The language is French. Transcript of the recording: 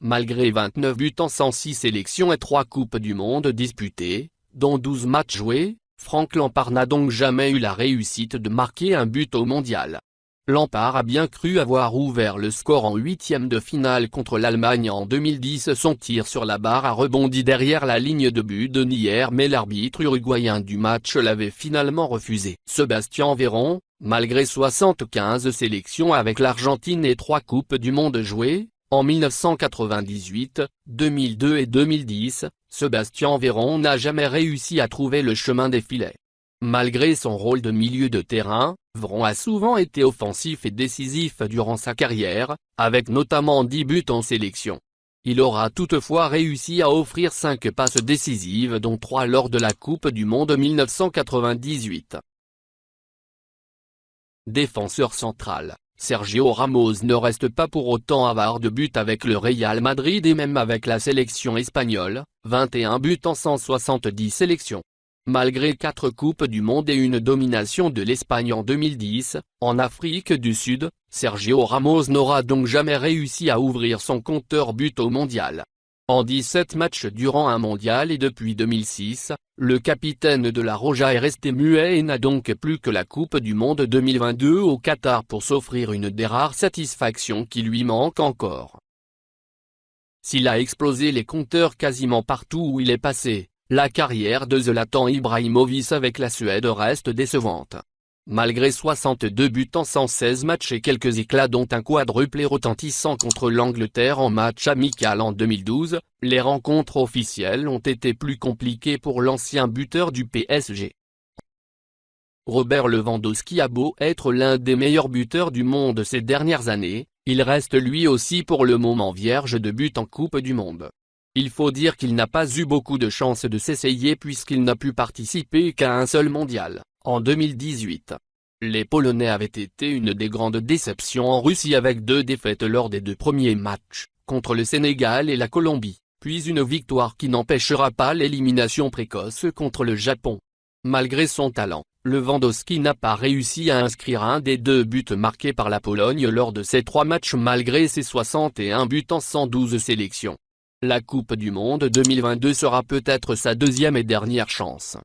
Malgré 29 buts en 106 sélections et 3 Coupes du Monde disputées, dont 12 matchs joués, Frank Lampard n'a donc jamais eu la réussite de marquer un but au mondial. Lampard a bien cru avoir ouvert le score en huitième de finale contre l'Allemagne en 2010. Son tir sur la barre a rebondi derrière la ligne de but de Neuer, mais l'arbitre uruguayen du match l'avait finalement refusé. Sébastien Veron, malgré 75 sélections avec l'Argentine et 3 Coupes du Monde jouées, en 1998, 2002 et 2010, Sébastien Veron n'a jamais réussi à trouver le chemin des filets. Malgré son rôle de milieu de terrain, Veron a souvent été offensif et décisif durant sa carrière, avec notamment 10 buts en sélection. Il aura toutefois réussi à offrir 5 passes décisives dont 3 lors de la Coupe du Monde 1998. Défenseur central, Sergio Ramos ne reste pas pour autant avare de buts avec le Real Madrid et même avec la sélection espagnole, 21 buts en 170 sélections. Malgré 4 Coupes du Monde et une domination de l'Espagne en 2010, en Afrique du Sud, Sergio Ramos n'aura donc jamais réussi à ouvrir son compteur buts au mondial. En 17 matchs durant un mondial et depuis 2006, le capitaine de la Roja est resté muet et n'a donc plus que la Coupe du Monde 2022 au Qatar pour s'offrir une des rares satisfactions qui lui manquent encore. S'il a explosé les compteurs quasiment partout où il est passé, la carrière de Zlatan Ibrahimović avec la Suède reste décevante. Malgré 62 buts en 116 matchs et quelques éclats dont un quadruplé retentissant contre l'Angleterre en match amical en 2012, les rencontres officielles ont été plus compliquées pour l'ancien buteur du PSG. Robert Lewandowski a beau être l'un des meilleurs buteurs du monde ces dernières années, il reste lui aussi pour le moment vierge de buts en Coupe du Monde. Il faut dire qu'il n'a pas eu beaucoup de chance de s'essayer puisqu'il n'a pu participer qu'à un seul mondial, en 2018. Les Polonais avaient été une des grandes déceptions en Russie avec 2 défaites lors des 2 premiers matchs, contre le Sénégal et la Colombie, puis une victoire qui n'empêchera pas l'élimination précoce contre le Japon. Malgré son talent, Lewandowski n'a pas réussi à inscrire un des 2 buts marqués par la Pologne lors de ces 3 matchs malgré ses 61 buts en 112 sélections. La Coupe du Monde 2022 sera peut-être sa deuxième et dernière chance.